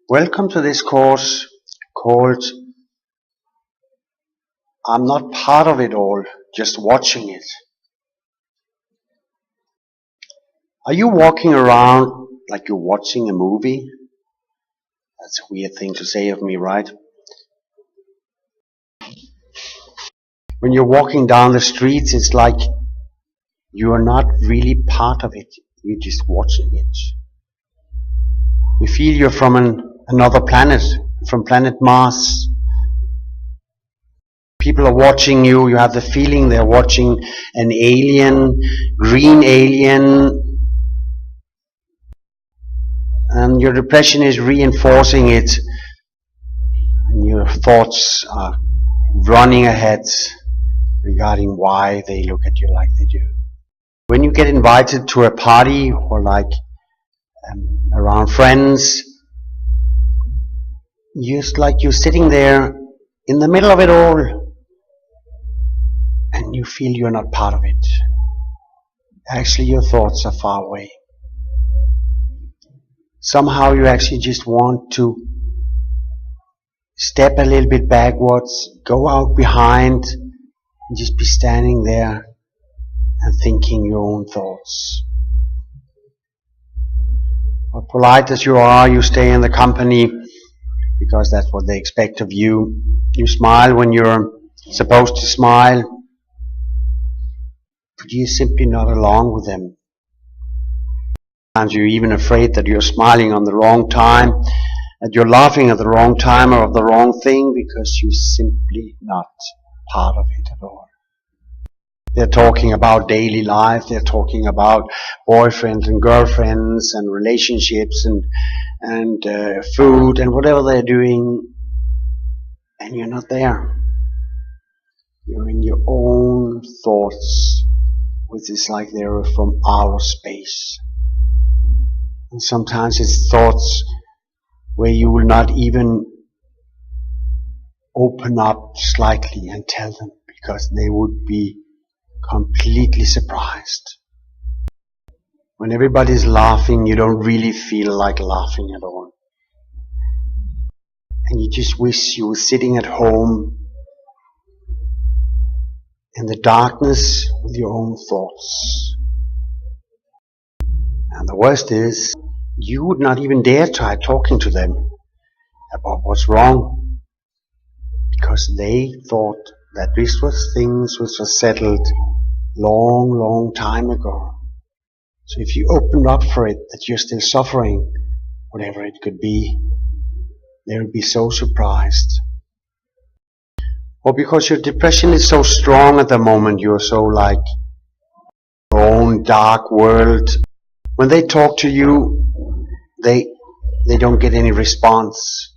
Welcome to this course called I'm not part of it all, just watching it. Are you walking around like you're watching a movie? That's a weird thing to say of me, right? When you're walking down the streets, it's like you are not really part of it, you're just watching it. You feel you're from another planet, from planet Mars. People are watching you, you have the feeling they're watching an alien, green alien, and your depression is reinforcing it, and your thoughts are running ahead regarding why they look at you like they do. When you get invited to a party or around friends, just like you're sitting there in the middle of it all, and you feel you're not part of it. Actually, your thoughts are far away. Somehow you actually just want to step a little bit backwards, go out behind, and just be standing there and thinking your own thoughts. But polite as you are, you stay in the company because that's what they expect of you. You smile when you're supposed to smile, but you're simply not along with them. Sometimes you're even afraid that you're smiling on the wrong time, that you're laughing at the wrong time or of the wrong thing, because you're simply not part of it at all. They're talking about daily life, they're talking about boyfriends and girlfriends and relationships and food and whatever they're doing, and you're not there. You're in your own thoughts, which is like they're from outer space. And sometimes it's thoughts where you will not even open up slightly and tell them, because they would be completely surprised. When everybody's laughing, you don't really feel like laughing at all. And you just wish you were sitting at home in the darkness with your own thoughts. And the worst is, you would not even dare try talking to them about what's wrong, because they thought that this was things which were settled long time ago. So if you opened up for it, that you're still suffering, whatever it could be, they would be so surprised. Or because your depression is so strong at the moment, you're so like your own dark world. When they talk to you, they don't get any response,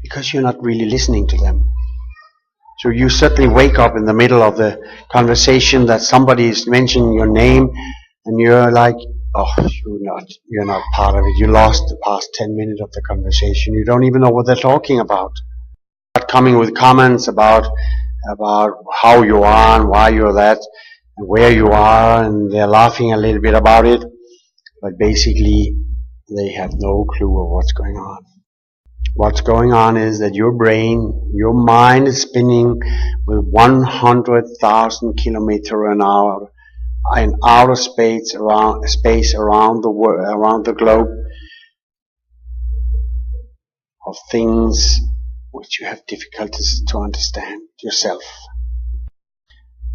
because you're not really listening to them. So you certainly wake up in the middle of the conversation that somebody is mentioning your name, and you're like, oh, you're not part of it. You lost the past 10 minutes of the conversation. You don't even know what they're talking about. Coming with comments about how you are and why you're that and where you are, and they're laughing a little bit about it, but basically they have no clue of what's going on. What's going on is that your brain, your mind is spinning with 100,000 kilometers an hour in outer space around the world, around the globe, of things which you have difficulties to understand yourself.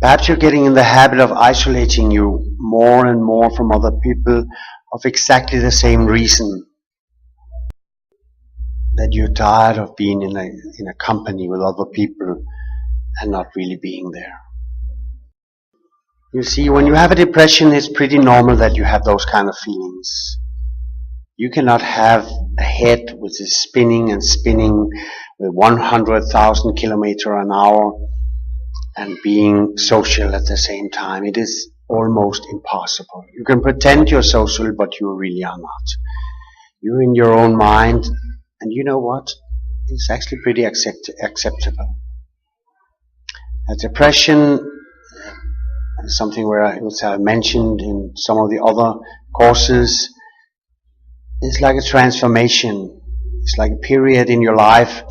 Perhaps you're getting in the habit of isolating you more and more from other people of exactly the same reason. That you're tired of being in a company with other people and not really being there. You see, when you have a depression, it's pretty normal that you have those kind of feelings. You cannot have a head which is spinning and spinning with 100,000 kilometers an hour and being social at the same time. It is almost impossible. You can pretend you're social, but you really are not. You're in your own mind. And you know what? It's actually pretty acceptable. Depression is something which I mentioned in some of the other courses. It's like a transformation. It's like a period in your life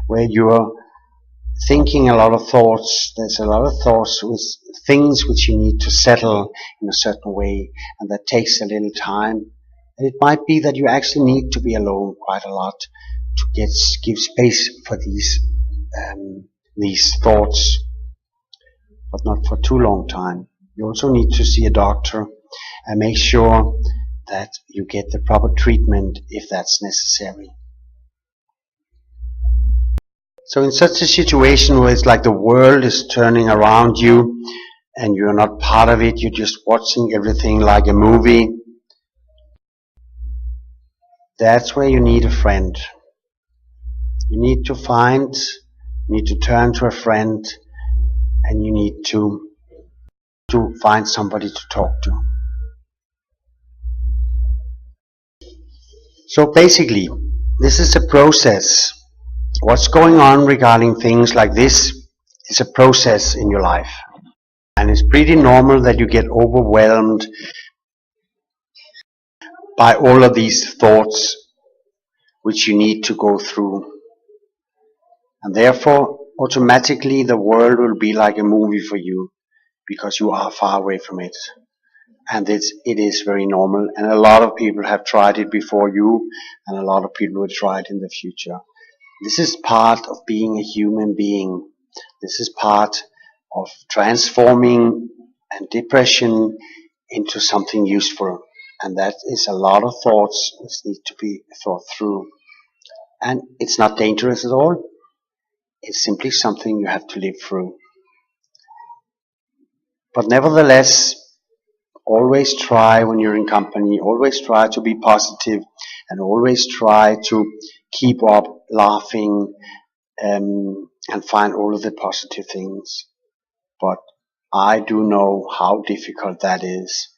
where you're thinking a lot of thoughts. There's a lot of thoughts with things which you need to settle in a certain way, and that takes a little time. And it might be that you actually need to be alone quite a lot to give space for these thoughts, but not for too long time. You also need to see a doctor and make sure that you get the proper treatment if that's necessary. So in such a situation where it's like the world is turning around you and you're not part of it, you're just watching everything like a movie, that's where you need a friend. You need to turn to a friend, and you need to find somebody to talk to. So basically, this is a process. What's going on regarding things like this is a process in your life. And it's pretty normal that you get overwhelmed by all of these thoughts which you need to go through. And therefore, automatically the world will be like a movie for you because you are far away from it. And it is very normal. And a lot of people have tried it before you, and a lot of people will try it in the future. This is part of being a human being. This is part of transforming and depression into something useful. And that is a lot of thoughts which need to be thought through. And it's not dangerous at all. It's simply something you have to live through. But nevertheless, always try when you're in company, always try to be positive, and always try to keep up laughing and find all of the positive things. But I do know how difficult that is.